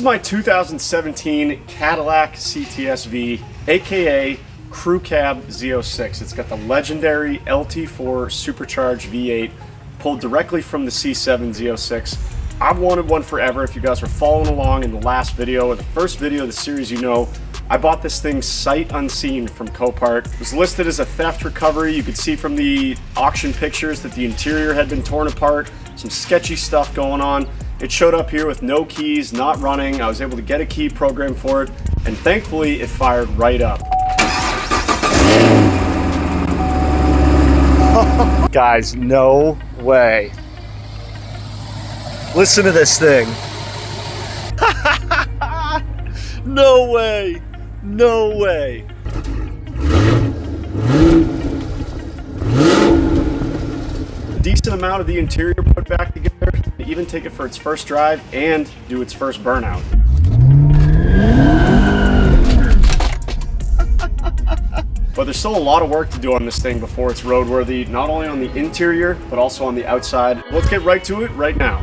my 2017 Cadillac CTS-V, aka Crew Cab Z06. It's got the legendary LT4 supercharged V8 pulled directly from the C7 Z06. I've wanted one forever. If you guys were following along in the last video or the first video of the series, you know I bought this thing sight unseen from Copart. It was listed as a theft recovery. You could see from the auction pictures that the interior had been torn apart, some sketchy stuff going on. It showed up here with no keys, not running. I was able to get a key program for it, and thankfully it fired right up. Guys, no way. Listen to this thing. No way. No way. A decent amount of the interior put back together, to even take it for its first drive and do its first burnout. But there's still a lot of work to do on this thing before it's roadworthy, not only on the interior, but also on the outside. Let's get right to it right now.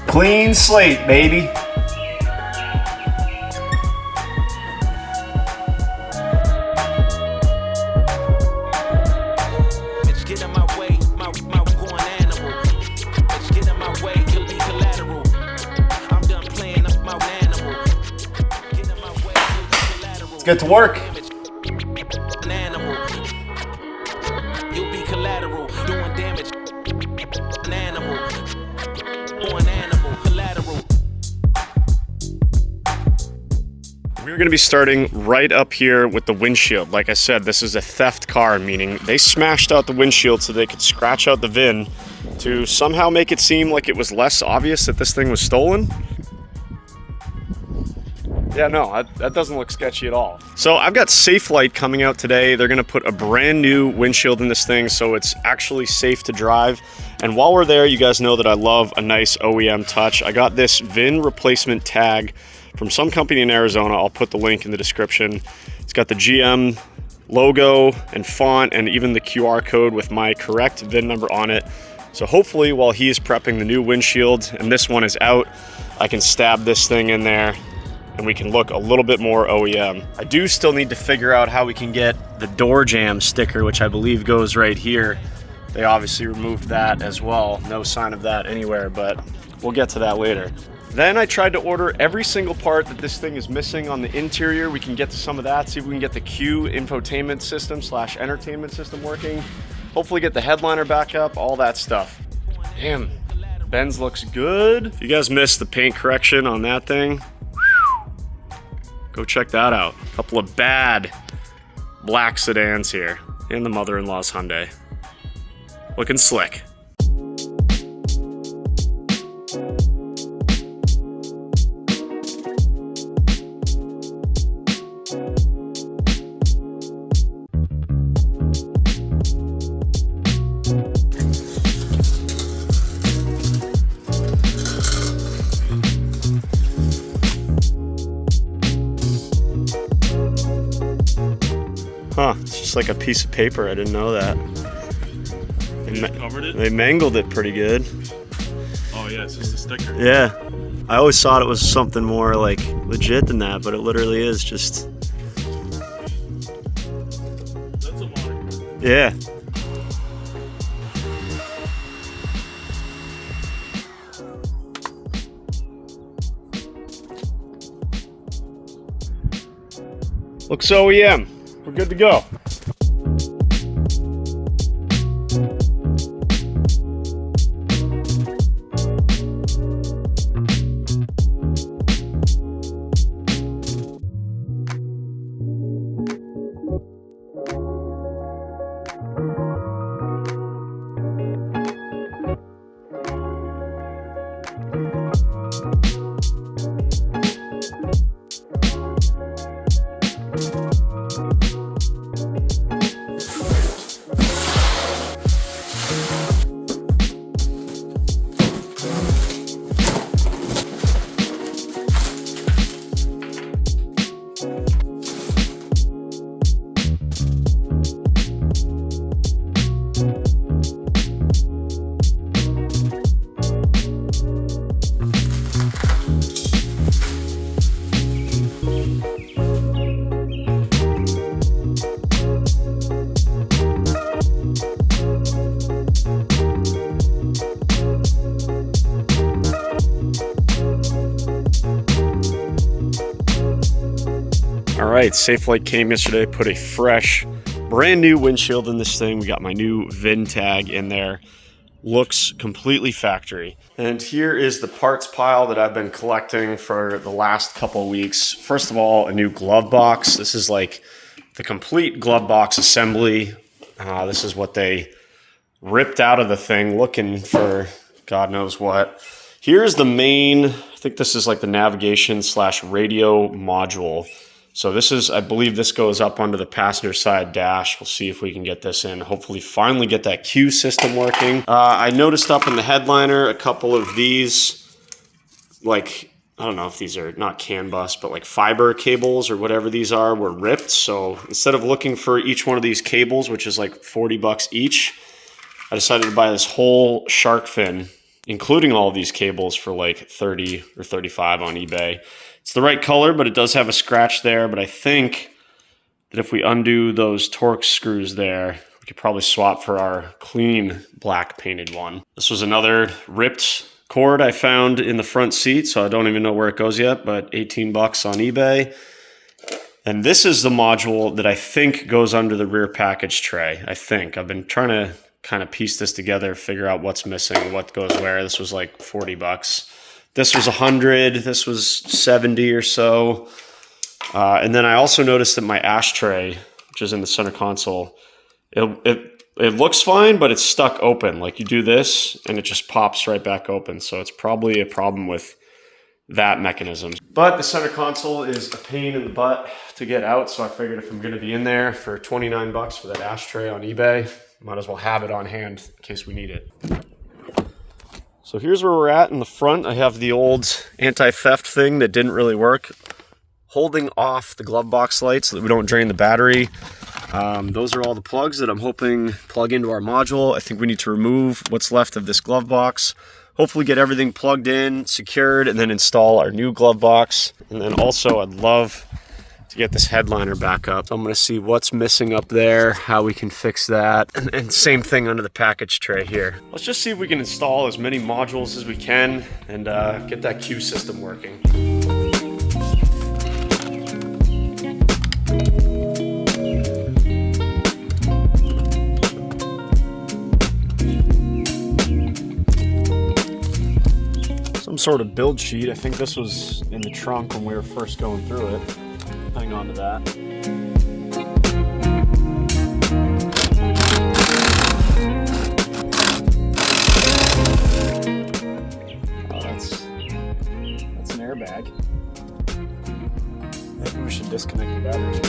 Clean slate, baby. Let's get to work. You'll be collateral, doing damage. An animal, or an animal, collateral. We're going to be starting right up here with the windshield. Like I said, this is a theft car, meaning they smashed out the windshield so they could scratch out the VIN to somehow make it seem like it was less obvious that this thing was stolen. Yeah, no, that doesn't look sketchy at all. So I've got Safelite coming out today. They're gonna put a brand new windshield in this thing so it's actually safe to drive. And while we're there, you guys know that I love a nice OEM touch. I got this VIN replacement tag from some company in Arizona. I'll put the link in the description. It's got the GM logo and font and even the QR code with my correct VIN number on it. So hopefully while he's prepping the new windshield and this one is out, I can stab this thing in there and we can look a little bit more OEM. I do still need to figure out how we can get the door jam sticker, which I believe goes right here. They obviously removed that as well. No sign of that anywhere, but we'll get to that later. Then I tried to order every single part that this thing is missing on the interior. We can get to some of that, see if we can get the Q infotainment system / entertainment system working. Hopefully get the headliner back up, all that stuff. Damn, Benz looks good. If you guys missed the paint correction on that thing, go check that out. A couple of bad black sedans here. And the mother-in-law's Hyundai. Looking slick. Huh, it's just like a piece of paper. I didn't know that. They covered it? They mangled it pretty good. Oh yeah, it's just a sticker. Yeah. I always thought it was something more like legit than that, but it literally is just... That's a mark. Yeah. Looks OEM. We're good to go. All right, Safelite came yesterday, put a fresh, brand new windshield in this thing. We got my new VIN tag in there. Looks completely factory. And here is the parts pile that I've been collecting for the last couple of weeks. First of all, a new glove box. This is like the complete glove box assembly. This is what they ripped out of the thing, looking for God knows what. Here's the main, I think this is like the navigation / radio module. So this is, I believe this goes up onto the passenger side dash. We'll see if we can get this in. Hopefully finally get that Q system working. I noticed up in the headliner a couple of these, like, I don't know if these are not CAN bus, but like fiber cables or whatever these are, were ripped. So instead of looking for each one of these cables, which is like 40 bucks each, I decided to buy this whole shark fin, including all of these cables, for like 30 or 35 on eBay. It's the right color, but it does have a scratch there. But I think that if we undo those Torx screws there, we could probably swap for our clean black painted one. This was another ripped cord I found in the front seat, so I don't even know where it goes yet, but 18 bucks on eBay. And this is the module that I think goes under the rear package tray. I think. I've been trying to kind of piece this together, figure out what's missing, what goes where. This was like 40 bucks. This was 100, this was 70 or so. And then I also noticed that my ashtray, which is in the center console, it looks fine, but it's stuck open. Like you do this and it just pops right back open. So it's probably a problem with that mechanism. But the center console is a pain in the butt to get out. So I figured if I'm gonna be in there for 29 bucks for that ashtray on eBay, might as well have it on hand in case we need it. So here's where we're at in the front. I have the old anti-theft thing that didn't really work, holding off the glove box light so that we don't drain the battery. Those are all the plugs that I'm hoping plug into our module. I think we need to remove what's left of this glove box, hopefully get everything plugged in, secured, and then install our new glove box. And then also I'd love to get this headliner back up. So I'm gonna see what's missing up there, how we can fix that, and same thing under the package tray here. Let's just see if we can install as many modules as we can and get that Q system working. Some sort of build sheet. I think this was in the trunk when we were first going through it. Hang on to that. Oh, that's an airbag. Maybe we should disconnect the battery.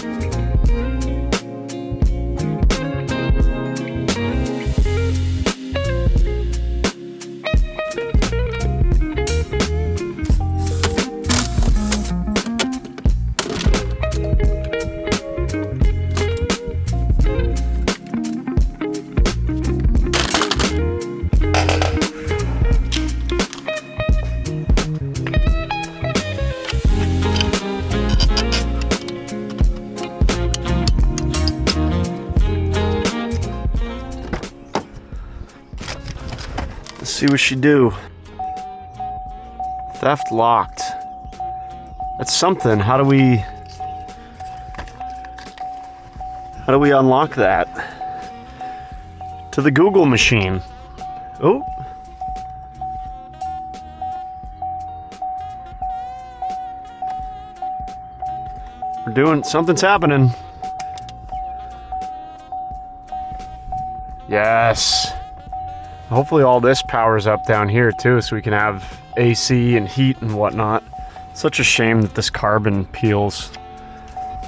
See what she do. Theft locked. That's something. How do we unlock that? To the Google machine. Oh. We're doing, something's happening. Yes. Hopefully all this powers up down here too, so we can have AC and heat and whatnot. Such a shame that this carbon peels.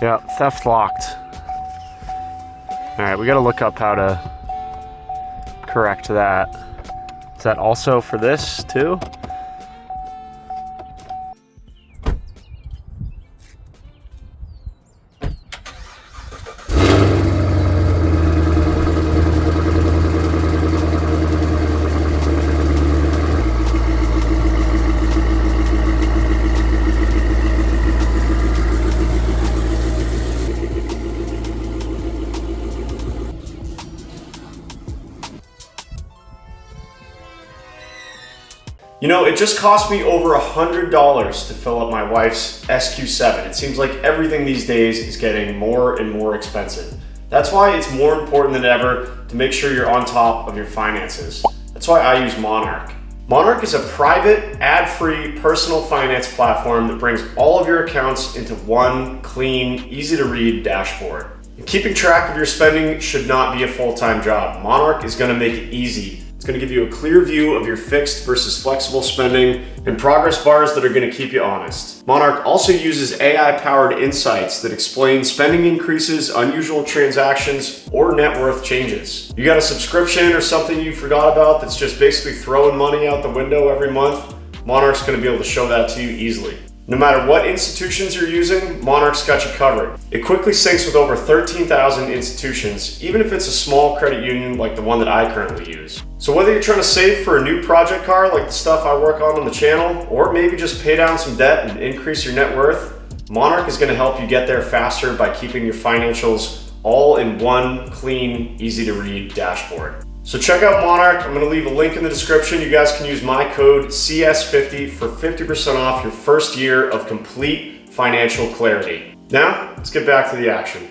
Yeah, theft locked. All right, we gotta look up how to correct that. Is that also for this too? You know, it just cost me over $100 to fill up my wife's SQ7. It seems like everything these days is getting more and more expensive. That's why it's more important than ever to make sure you're on top of your finances. That's why I use Monarch. Monarch is a private, ad-free personal finance platform that brings all of your accounts into one clean, easy-to-read dashboard. And keeping track of your spending should not be a full-time job. Monarch is going to make it easy. It's going to give you a clear view of your fixed versus flexible spending and progress bars that are going to keep you honest. Monarch also uses AI-powered insights that explain spending increases, unusual transactions, or net worth changes. You got a subscription or something you forgot about that's just basically throwing money out the window every month? Monarch's going to be able to show that to you easily. No matter what institutions you're using, Monarch's got you covered. It quickly syncs with over 13,000 institutions, even if it's a small credit union like the one that I currently use. So whether you're trying to save for a new project car like the stuff I work on the channel, or maybe just pay down some debt and increase your net worth, Monarch is going to help you get there faster by keeping your financials all in one clean, easy to read dashboard. So check out Monarch. I'm going to leave a link in the description. You guys can use my code CS50 for 50% off your first year of complete financial clarity. Now, let's get back to the action.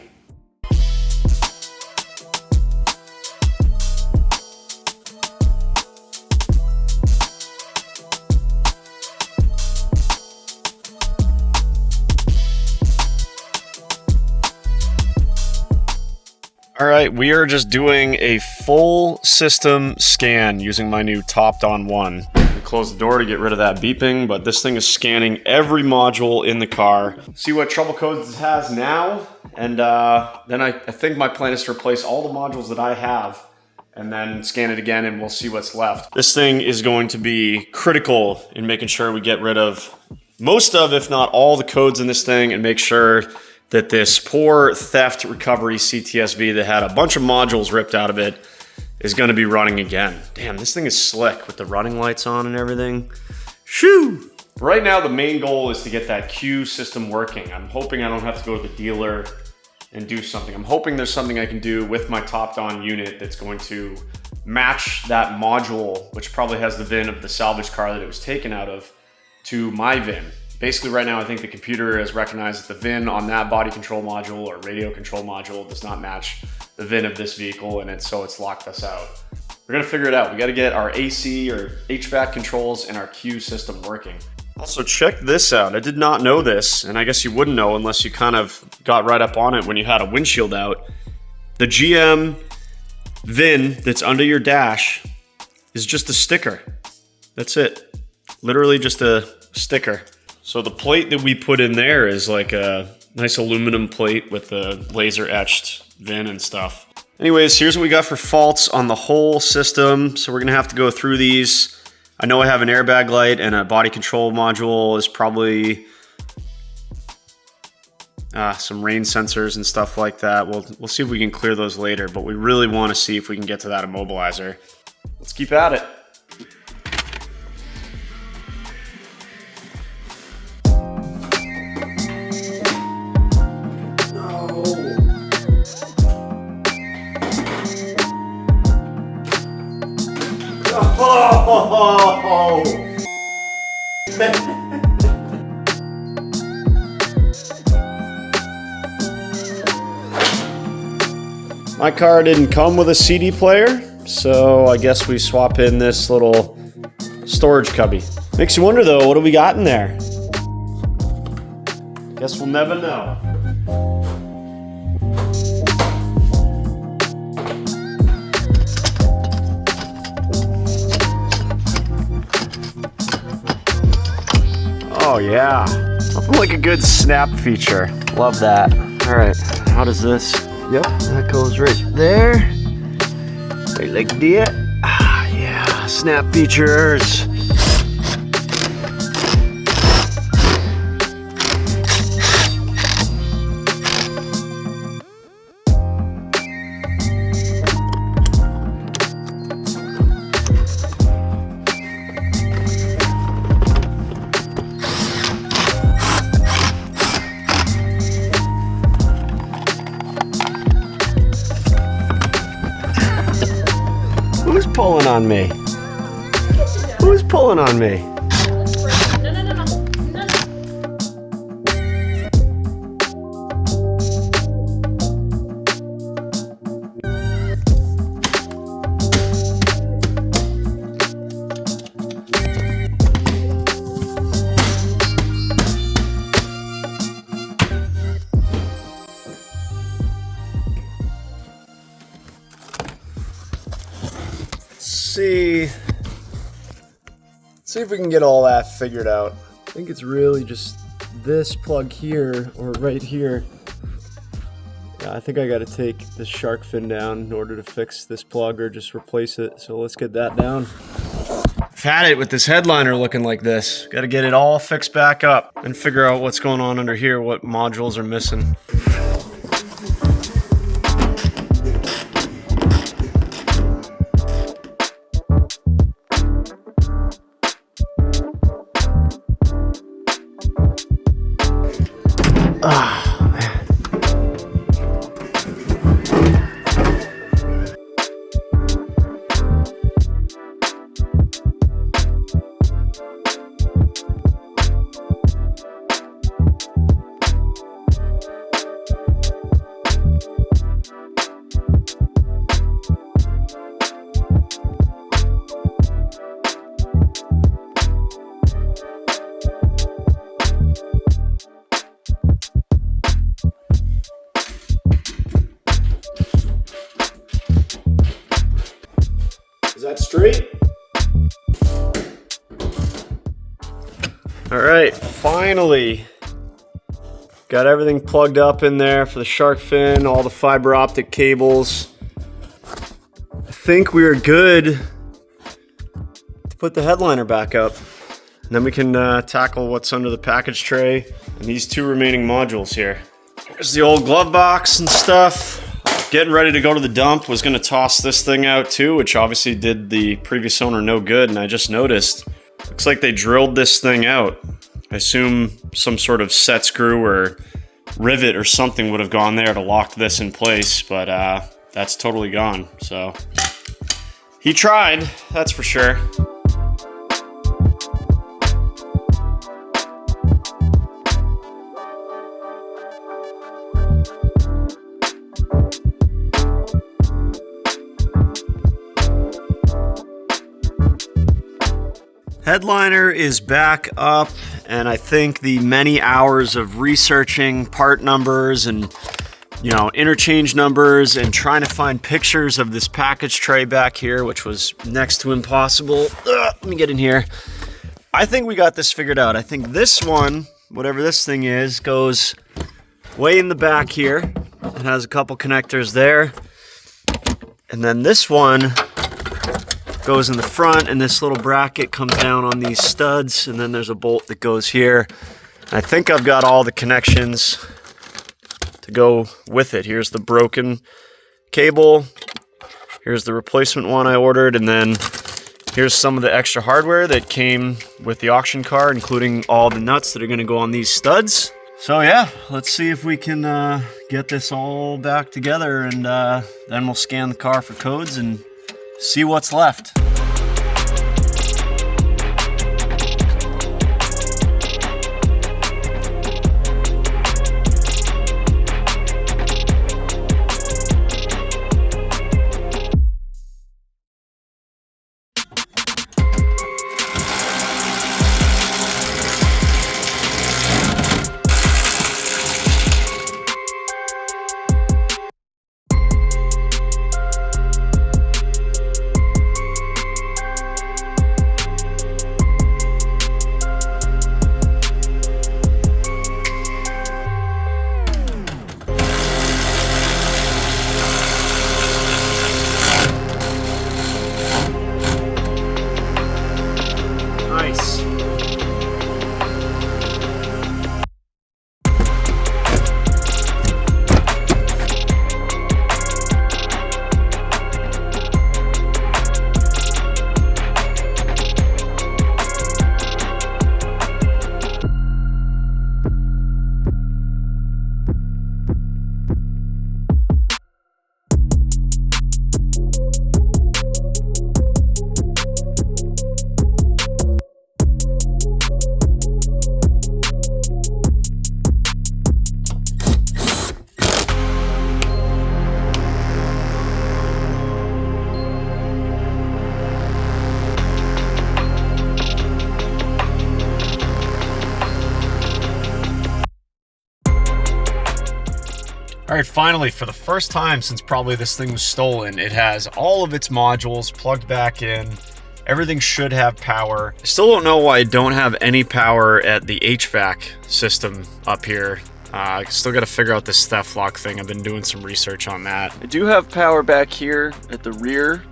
All right, we are just doing a full system scan using my new topped-on one. Close the door to get rid of that beeping, but this thing is scanning every module in the car. See what trouble codes it has now, and then I think my plan is to replace all the modules that I have and then scan it again and we'll see what's left. This thing is going to be critical in making sure we get rid of most of, if not all, the codes in this thing and make sure that this poor theft recovery CTS-V that had a bunch of modules ripped out of it is going to be running again. Damn, this thing is slick with the running lights on and everything. Shoo! Right now, the main goal is to get that Q system working. I'm hoping I don't have to go to the dealer and do something. I'm hoping there's something I can do with my topped-on unit that's going to match that module, which probably has the VIN of the salvage car that it was taken out of, to my VIN. Basically right now, I think the computer has recognized that the VIN on that body control module or radio control module does not match the VIN of this vehicle, and so it's locked us out. We're gonna figure it out. We gotta get our AC or HVAC controls and our Q system working. Also, check this out. I did not know this, and I guess you wouldn't know unless you kind of got right up on it when you had a windshield out. The GM VIN that's under your dash is just a sticker. That's it. Literally just a sticker. So the plate that we put in there is like a nice aluminum plate with a laser etched VIN and stuff. Anyways, here's what we got for faults on the whole system. So we're gonna have to go through these. I know I have an airbag light and a body control module is probably some rain sensors and stuff like that. We'll see if we can clear those later, but we really want to see if we can get to that immobilizer. Let's keep at it. Oh! My car didn't come with a CD player, so I guess we swap in this little storage cubby. Makes you wonder though, what do we got in there? Guess we'll never know. Oh yeah, something like a good snap feature. Love that. All right, how does this? Yep, that goes right there. Right like that. Ah, yeah, snap features. Who's pulling on me? Who's pulling on me? No, no, no, no. No, no. See if we can get all that figured out. I think it's really just this plug here or right here. Yeah, I think I got to take this shark fin down in order to fix this plug or just replace it. So let's get that down. I've had it with this headliner looking like this. Got to get it all fixed back up and figure out what's going on under here, what modules are missing. Is that straight? All right, finally got everything plugged up in there for the shark fin, all the fiber optic cables. I think we are good to put the headliner back up. And then we can tackle what's under the package tray and these two remaining modules here. Here's the old glove box and stuff. Getting ready to go to the dump. Was gonna toss this thing out too, which obviously did the previous owner no good, and I just noticed. Looks like they drilled this thing out. I assume some sort of set screw or rivet or something would have gone there to lock this in place, but that's totally gone. So he tried, that's for sure. Headliner is back up, and I think the many hours of researching part numbers and, you know, interchange numbers and trying to find pictures of this package tray back here, which was next to impossible. Let me get in here. I think we got this figured out. I think this one, whatever this thing is, goes way in the back here. It has a couple connectors there. And then this one goes in the front, and this little bracket comes down on these studs, and then there's a bolt that goes here. I think I've got all the connections to go with it. Here's the broken cable. Here's the replacement one I ordered, and then here's some of the extra hardware that came with the auction car, including all the nuts that are going to go on these studs. So yeah, let's see if we can get this all back together, and then we'll scan the car for codes and see what's left. All right, finally, for the first time since probably this thing was stolen, it has all of its modules plugged back in. Everything should have power. I still don't know why I don't have any power at the HVAC system up here. I still got to figure out this theft lock thing. I've been doing some research on that. I do have power back here at the rear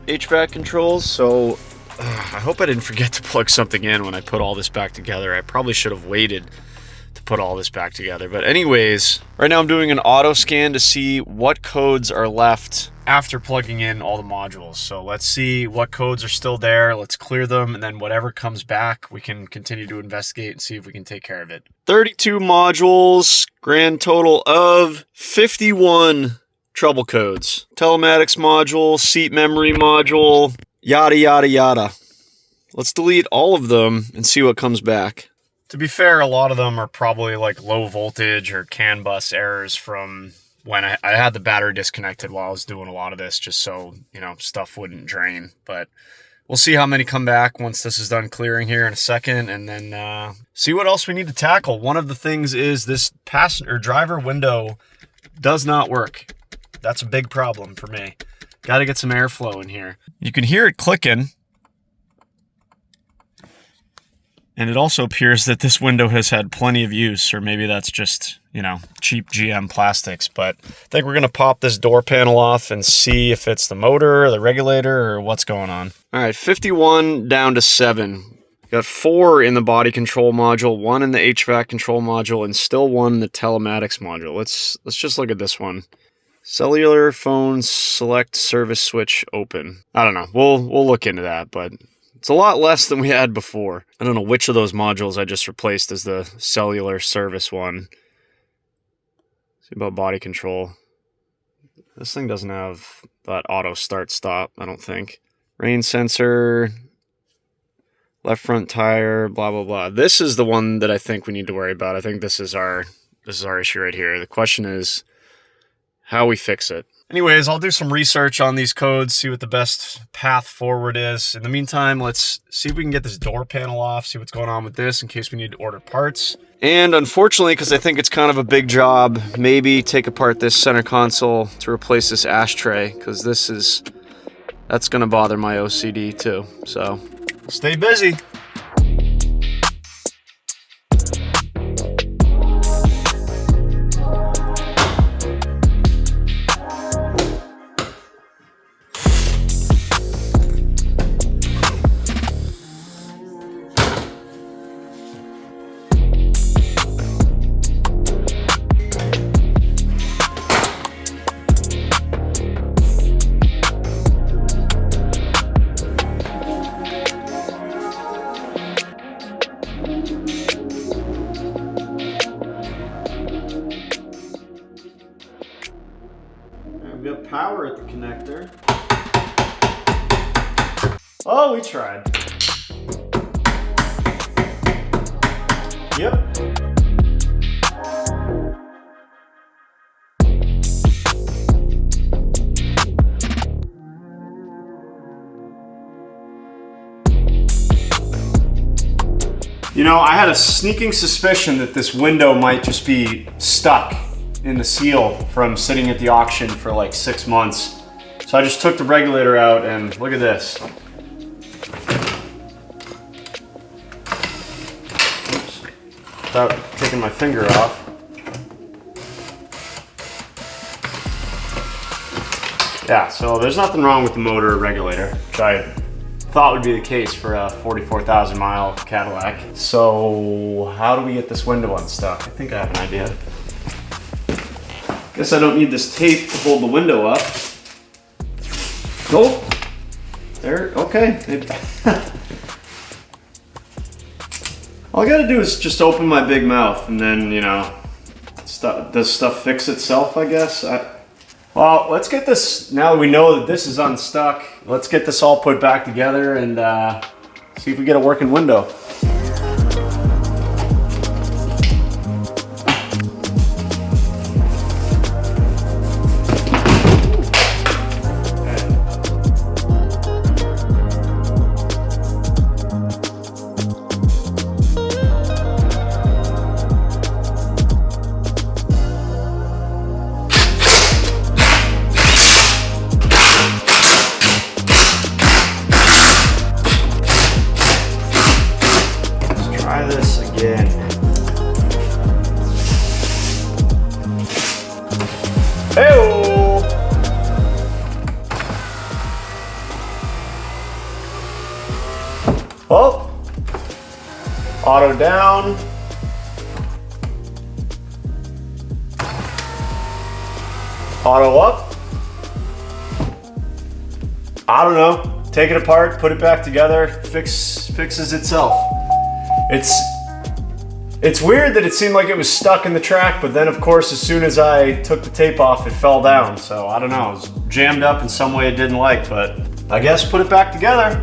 HVAC controls, so I hope I didn't forget to plug something in when I put all this back together. I probably should have waited to put all this back together. But anyways, right now I'm doing an auto scan to see what codes are left after plugging in all the modules. So let's see what codes are still there. Let's clear them, and then whatever comes back, we can continue to investigate and see if we can take care of it. 32 modules, grand total of 51 trouble codes. Telematics module, seat memory module, yada, yada, yada. Let's delete all of them and see what comes back. To be fair, a lot of them are probably like low voltage or CAN bus errors from when I had the battery disconnected while I was doing a lot of this, just so, you know, stuff wouldn't drain. But we'll see how many come back once this is done clearing here in a second, and then see what else we need to tackle. One of the things is this passenger driver window does not work. That's a big problem for me. Got to get some airflow in here. You can hear it clicking. And it also appears that this window has had plenty of use, or maybe that's just, you know, cheap GM plastics. But I think we're going to pop this door panel off and see if it's the motor or the regulator or what's going on. All right, 51 down to 7. Got 4 in the body control module, 1 in the HVAC control module, and still 1 in the telematics module. Let's just look at this one. Cellular phone select service switch open. I don't know. We'll look into that, but it's a lot less than we had before. I don't know which of those modules I just replaced as the cellular service one. See about body control. This thing doesn't have that auto start stop, I don't think. Rain sensor, left front tire, blah, blah, blah. This is the one that I think we need to worry about. I think this is our issue right here. The question is how we fix it. Anyways, I'll do some research on these codes, see what the best path forward is. In the meantime, let's see if we can get this door panel off, see what's going on with this in case we need to order parts. And unfortunately, because I think it's kind of a big job, maybe take apart this center console to replace this ashtray, because that's going to bother my OCD too. So stay busy. We've got power at the connector. Oh, we tried. Yep. You know, I had a sneaking suspicion that this window might just be stuck in the seal from sitting at the auction for like 6 months. So I just took the regulator out and look at this. Oops. Without taking my finger off. Yeah, so there's nothing wrong with the motor or regulator, which I thought would be the case for a 44,000 mile Cadillac. So how do we get this window unstuck? I think I have an idea. Guess I don't need this tape to hold the window up. Nope. There, okay. All I gotta do is just open my big mouth and then, you know, does stuff fix itself, I guess? Well, let's get this, now that we know that this is unstuck, let's get this all put back together and see if we get a working window. this again. Hey-o! Oh! Auto down. Auto up. I don't know. Take it apart, put it back together, fixes itself. It's weird that it seemed like it was stuck in the track, but then of course as soon as I took the tape off, it fell down. So I don't know, it was jammed up in some way it didn't like, but I guess put it back together.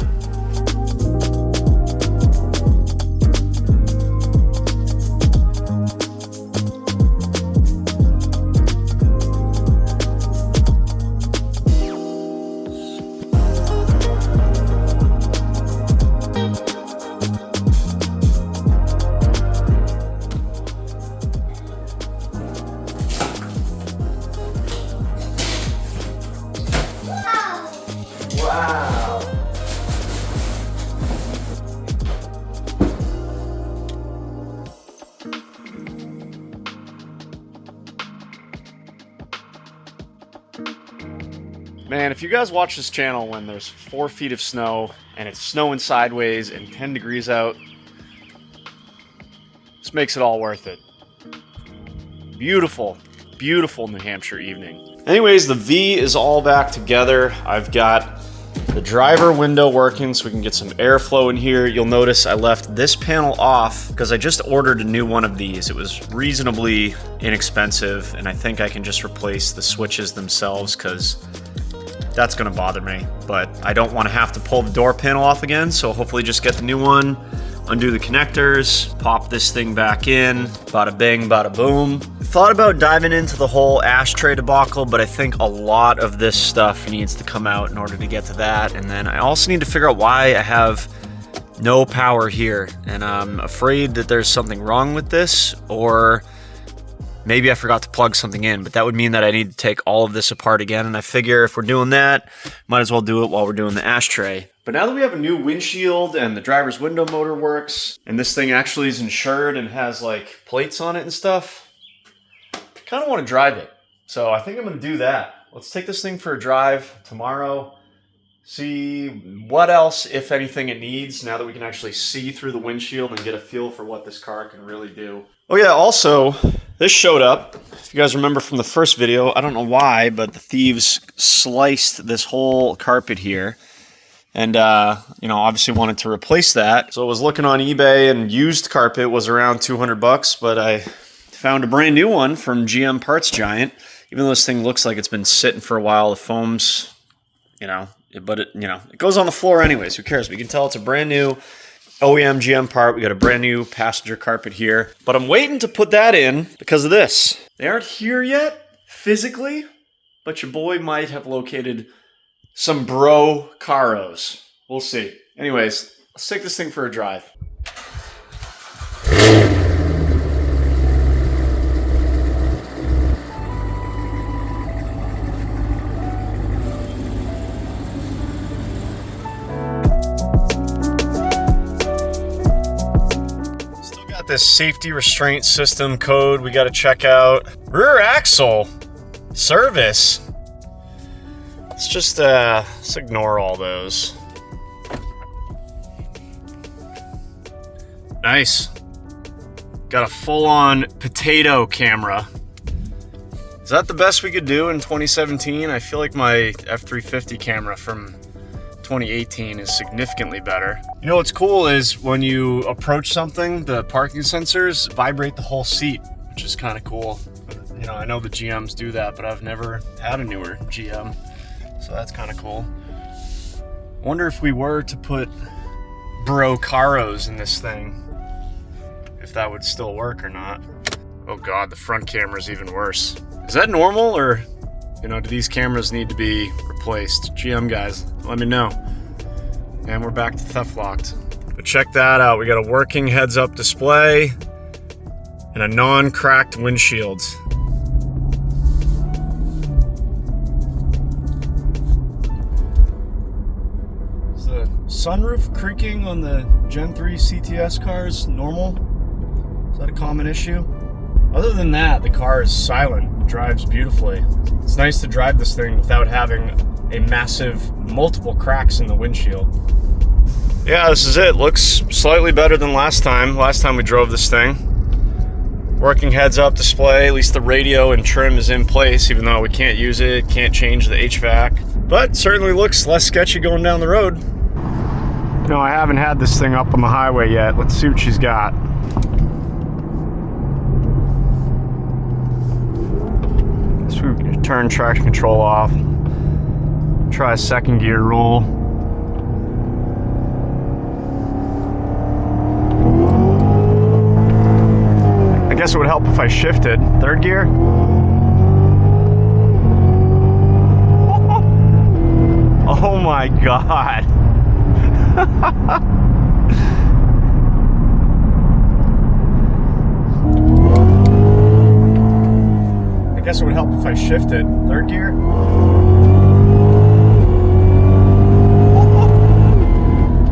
Wow. Man, if you guys watch this channel when there's 4 feet of snow and it's snowing sideways and 10 degrees out, this makes it all worth it. Beautiful, beautiful New Hampshire evening. Anyways, the V is all back together. I've got the driver window working so we can get some airflow in here. You'll notice I left this panel off because I just ordered a new one of these. It was reasonably inexpensive, and I think I can just replace the switches themselves because that's gonna bother me. But I don't want to have to pull the door panel off again, so hopefully just get the new one, undo the connectors, pop this thing back in, bada bing, bada boom. Thought about diving into the whole ashtray debacle, but I think a lot of this stuff needs to come out in order to get to that. And then I also need to figure out why I have no power here. And I'm afraid that there's something wrong with this, or maybe I forgot to plug something in, but that would mean that I need to take all of this apart again. And I figure if we're doing that, might as well do it while we're doing the ashtray. But now that we have a new windshield and the driver's window motor works, and this thing actually is insured and has like plates on it and stuff, I kind of want to drive it. So I think I'm going to do that. Let's take this thing for a drive tomorrow, see what else, if anything, it needs now that we can actually see through the windshield and get a feel for what this car can really do. Oh yeah, also, this showed up. If you guys remember from the first video, I don't know why, but the thieves sliced this whole carpet here. And, obviously wanted to replace that. So I was looking on eBay, and used carpet was around $200, but I found a brand new one from GM Parts Giant. Even though this thing looks like it's been sitting for a while, the foam's, but it goes on the floor anyways. Who cares? We can tell it's a brand new OEM GM part. We got a brand new passenger carpet here. But I'm waiting to put that in because of this. They aren't here yet, physically, but your boy might have located some bro caros. We'll see. Anyways, let's take this thing for a drive. Still got this safety restraint system code we got to check out. Rear axle service. Let's just let's ignore all those. Nice. Got a full-on potato camera. Is that the best we could do in 2017? I feel like my F350 camera from 2018 is significantly better. You know what's cool is when you approach something, the parking sensors vibrate the whole seat, which is kind of cool. I know the GMs do that, but I've never had a newer GM. So that's kind of cool. Wonder if we were to put bro caros in this thing, if that would still work or not. Oh God, the front camera's even worse. Is that normal, or do these cameras need to be replaced? GM guys, let me know. And we're back to theft locked. But check that out. We got a working heads-up display and a non-cracked windshield. Sunroof creaking on the Gen 3 CTS cars normal? Is that a common issue? Other than that, the car is silent, drives beautifully. It's nice to drive this thing without having a massive, multiple cracks in the windshield. Yeah, this is it. Looks slightly better than last time. Last time we drove this thing. Working heads-up display, at least the radio and trim is in place, even though we can't use it, can't change the HVAC. But certainly looks less sketchy going down the road. No, I haven't had this thing up on the highway yet. Let's see what she's got. So we can turn traction control off. Try a second gear roll. I guess it would help if I shifted. Third gear. Oh my God. I guess it would help if I shifted. Third gear.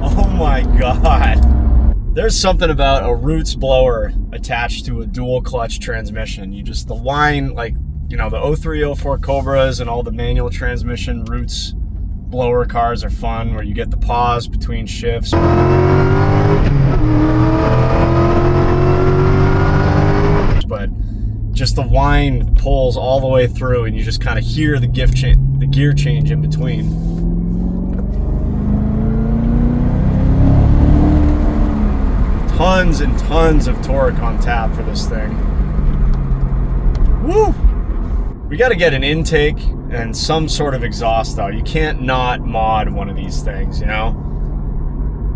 Oh my God. There's something about a Roots blower attached to a dual clutch transmission. The whine, like, you know, the 03, 04 Cobras and all the manual transmission Roots blower cars are fun, where you get the pause between shifts. But just the whine pulls all the way through, and you just kind of hear the gear change in between. Tons and tons of torque on tap for this thing. Woo! We got to get an intake and some sort of exhaust though. You can't not mod one of these things, you know?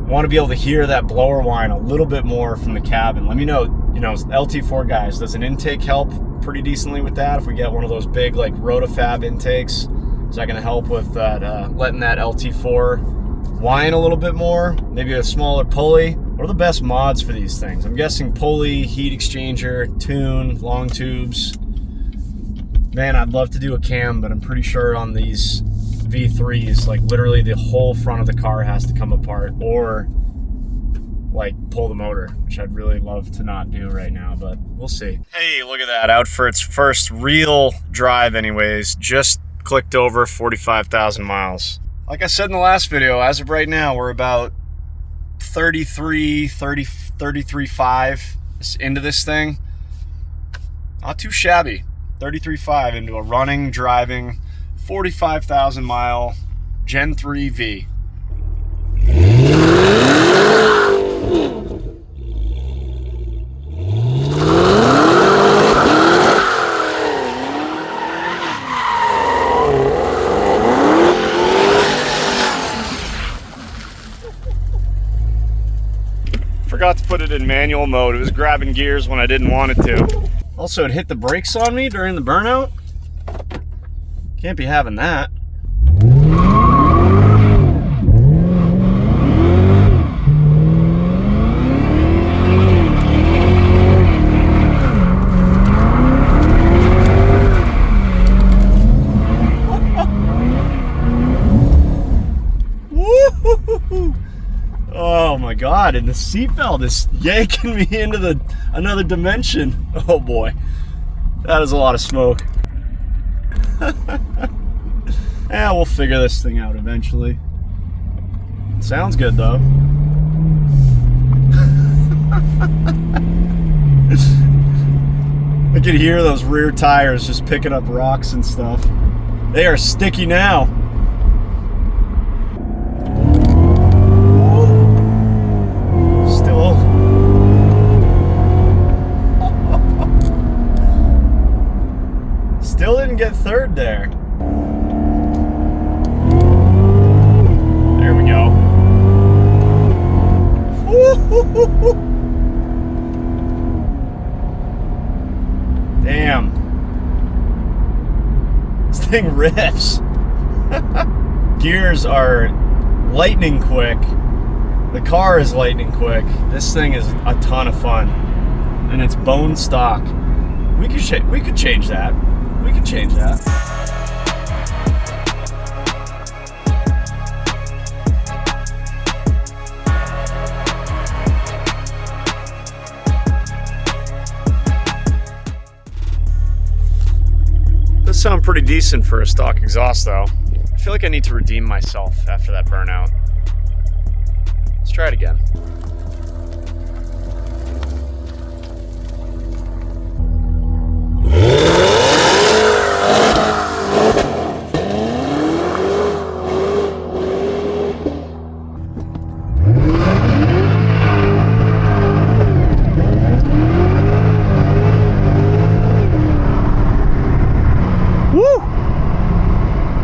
Want to be able to hear that blower whine a little bit more from the cabin. Let me know, you know, LT4 guys, does an intake help pretty decently with that? If we get one of those big like Rotofab intakes, is that going to help with that, letting that LT4 whine a little bit more? Maybe a smaller pulley. What are the best mods for these things? I'm guessing pulley, heat exchanger, tune, long tubes. Man, I'd love to do a cam, but I'm pretty sure on these V3s, like literally the whole front of the car has to come apart, or like pull the motor, which I'd really love to not do right now, but we'll see. Hey, look at that, out for its first real drive anyways. Just clicked over 45,000 miles. Like I said in the last video, as of right now, we're about 33.5 into this thing. Not too shabby. 33.5 into a running, driving, 45,000 mile Gen 3 V. Forgot to put it in manual mode. It was grabbing gears when I didn't want it to. Also, it hit the brakes on me during the burnout. Can't be having that. Oh my God, and the seatbelt is yanking me into another dimension. Oh boy, that is a lot of smoke. Yeah, we'll figure this thing out eventually. Sounds good though. I can hear those rear tires just picking up rocks and stuff. They are sticky now. Still didn't get third there. There we go. Damn. This thing rips. Gears are lightning quick. The car is lightning quick. This thing is a ton of fun. And it's bone stock. We could change that. We could change that. sound pretty decent for a stock exhaust though. I feel like I need to redeem myself after that burnout. Let's try it again.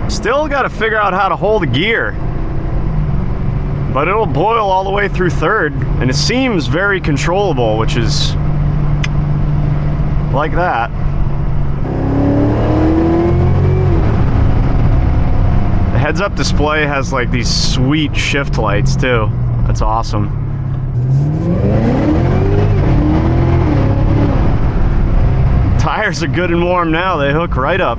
Still got to figure out how to hold a gear, but it'll boil all the way through third, and it seems very controllable, which is like that. The heads-up display has like these sweet shift lights too. That's awesome. Tires are good and warm now. They hook right up.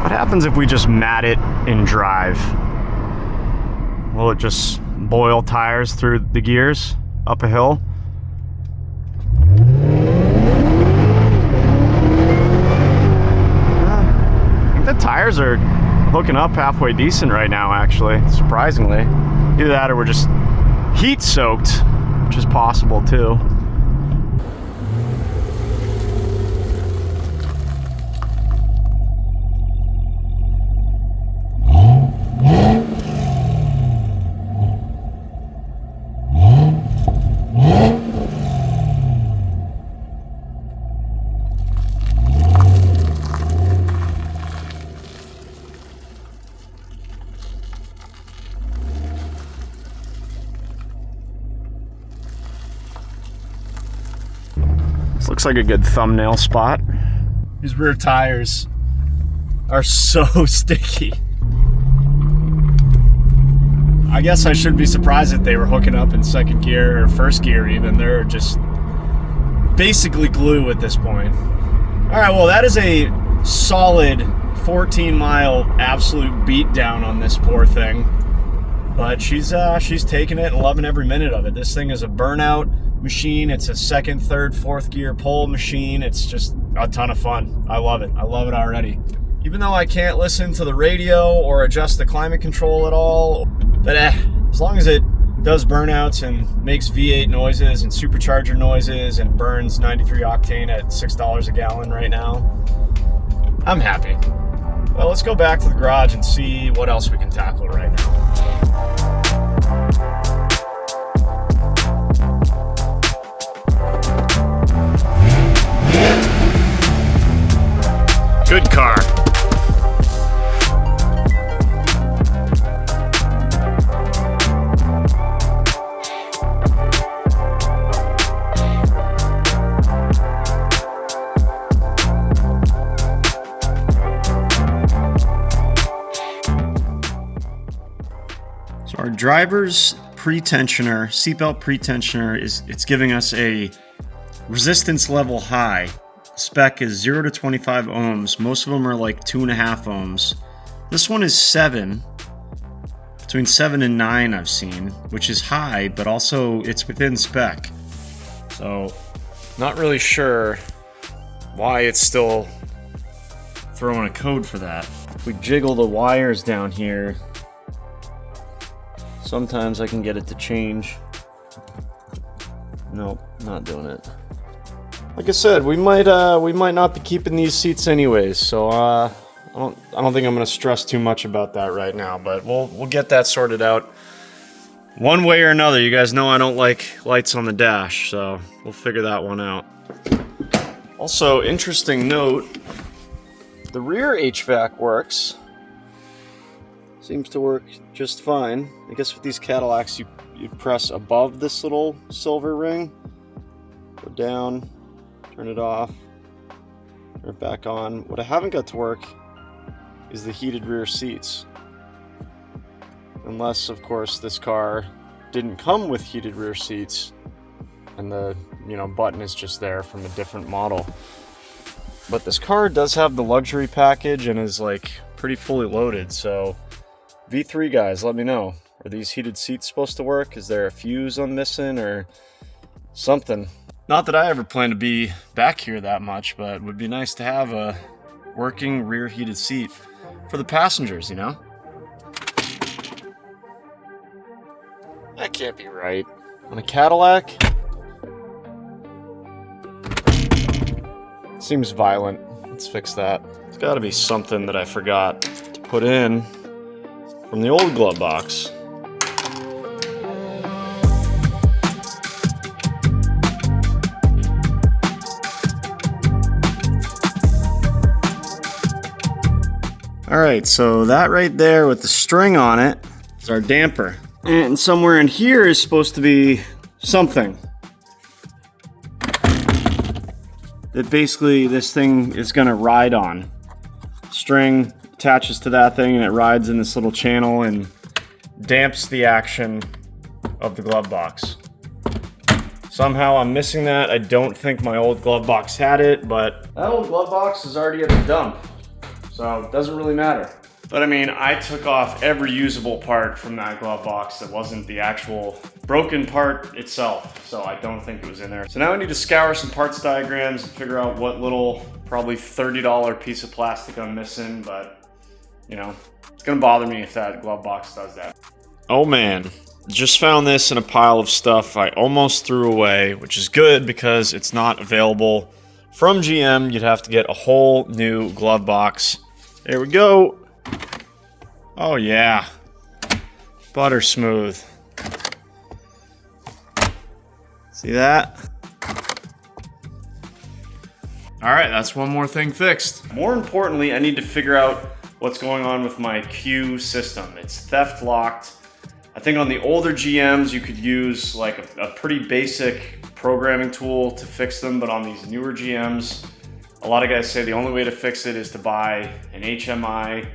What happens if we just mat it in drive? Will it just boil tires through the gears up a hill? I think the tires are hooking up halfway decent right now, actually, surprisingly. Either that or we're just heat soaked, which is possible too. This looks like a good thumbnail spot. These rear tires are so sticky. I guess I shouldn't be surprised if they were hooking up in second gear or first gear even. They're just basically glue at this point. All right, well, that is a solid 14-mile absolute beatdown on this poor thing. But she's taking it and loving every minute of it. This thing is a burnout machine. It's a second, third, fourth gear pull machine. It's just a ton of fun. I love it. I love it already. Even though I can't listen to the radio or adjust the climate control at all, but as long as it does burnouts and makes V8 noises and supercharger noises and burns 93 octane at $6 a gallon right now, I'm happy. Well, let's go back to the garage and see what else we can tackle right now. Good car. So our driver's pretensioner, seatbelt pretensioner, it's giving us a resistance level high. Spec is 0 to 25 ohms. Most of them are like 2.5 ohms. This one is 7. Between 7 and 9 I've seen, which is high, but also it's within spec. So, not really sure why it's still throwing a code for that. If we jiggle the wires down here, sometimes I can get it to change. Nope, not doing it. Like I said, we might not be keeping these seats anyways, so I don't think I'm gonna stress too much about that right now, but we'll get that sorted out one way or another. You guys know I don't like lights on the dash, so we'll figure that one out. Also, interesting note, the rear HVAC works. Seems to work just fine. I guess with these Cadillacs, you press above this little silver ring, go down, turn it off, turn it back on. What I haven't got to work is the heated rear seats. Unless, of course, this car didn't come with heated rear seats, and the button is just there from a different model. But this car does have the luxury package and is like pretty fully loaded. So V3 guys, let me know. Are these heated seats supposed to work? Is there a fuse I'm missing or something? Not that I ever plan to be back here that much, but it would be nice to have a working rear heated seat for the passengers, That can't be right. On a Cadillac? Seems violent. Let's fix that. It's gotta be something that I forgot to put in from the old glove box. All right, so that right there with the string on it is our damper. And somewhere in here is supposed to be something that basically this thing is gonna ride on. String attaches to that thing and it rides in this little channel and damps the action of the glove box. Somehow I'm missing that. I don't think my old glove box had it, but that old glove box is already at the dump, so it doesn't really matter. But I mean, I took off every usable part from that glove box that wasn't the actual broken part itself, so I don't think it was in there. So now I need to scour some parts diagrams and figure out what little, probably $30 piece of plastic I'm missing, but it's gonna bother me if that glove box does that. Oh man, just found this in a pile of stuff I almost threw away, which is good because it's not available from GM. You'd have to get a whole new glove box. There we go. Oh yeah, butter smooth. See that? All right, that's one more thing fixed. More importantly, I need to figure out what's going on with my Q system. It's theft locked. I think on the older GMs, you could use like a pretty basic programming tool to fix them, but on these newer GMs, a lot of guys say the only way to fix it is to buy an HMI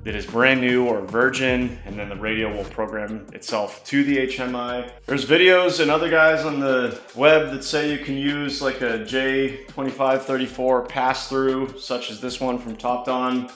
that is brand new or virgin, and then the radio will program itself to the HMI. There's videos and other guys on the web that say you can use like a J2534 pass-through, such as this one from Top Don,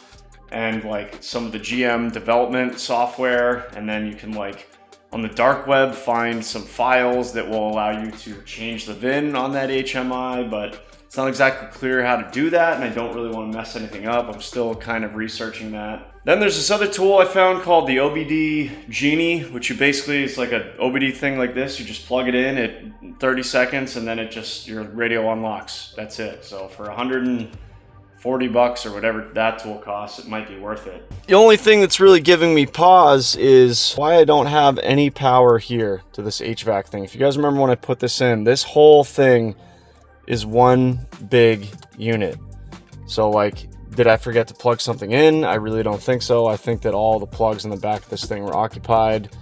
and like some of the GM development software, and then you can like on the dark web find some files that will allow you to change the VIN on that HMI, but it's not exactly clear how to do that, and I don't really want to mess anything up. I'm still kind of researching that. Then there's this other tool I found called the OBD Genie, which you basically, it's like an OBD thing like this. You just plug it in at 30 seconds and then your radio unlocks. That's it. So for 140 bucks or whatever that tool costs, it might be worth it. The only thing that's really giving me pause is why I don't have any power here to this HVAC thing. If you guys remember when I put this in, this whole thing is one big unit. So like, did I forget to plug something in? I really don't think so. I think that all the plugs in the back of this thing were occupied.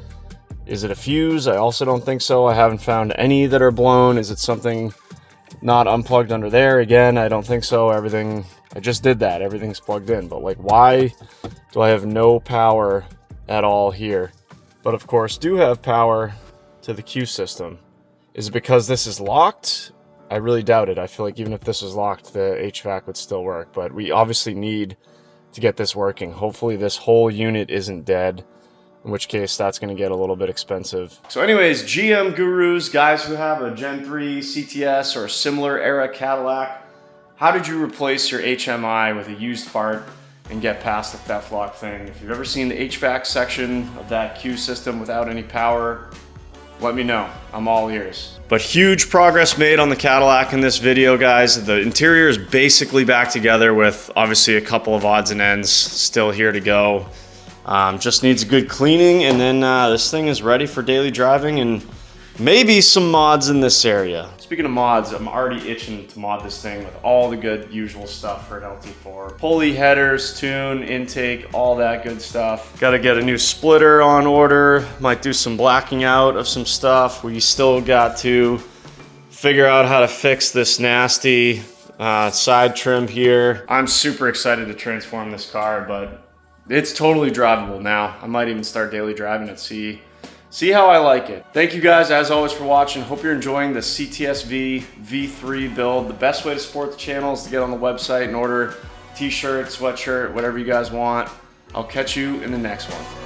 Is it a fuse? I also don't think so. I haven't found any that are blown. Is it something not unplugged under there? Again, I don't think so. Everything, I just did that. Everything's plugged in. But like, why do I have no power at all here? But of course, do have power to the Q system. Is it because this is locked? I really doubt it. I feel like even if this was locked, the HVAC would still work, but we obviously need to get this working. Hopefully this whole unit isn't dead, in which case that's going to get a little bit expensive. So anyways, GM gurus, guys who have a Gen 3 CTS or a similar era Cadillac, how did you replace your HMI with a used part and get past the theft lock thing? If you've ever seen the HVAC section of that Q system without any power, let me know. I'm all ears. But huge progress made on the Cadillac in this video, guys. The interior is basically back together with obviously a couple of odds and ends still here to go. Just needs a good cleaning, and then this thing is ready for daily driving and maybe some mods in this area. Speaking of mods, I'm already itching to mod this thing with all the good usual stuff for an LT4. Pulley, headers, tune, intake, all that good stuff. Got to get a new splitter on order. Might do some blacking out of some stuff. We still got to figure out how to fix this nasty side trim here. I'm super excited to transform this car, but it's totally drivable now. I might even start daily driving it, see See how I like it. Thank you guys as always for watching. Hope you're enjoying the CTS-V V3 build. The best way to support the channel is to get on the website and order t-shirt, sweatshirt, whatever you guys want. I'll catch you in the next one.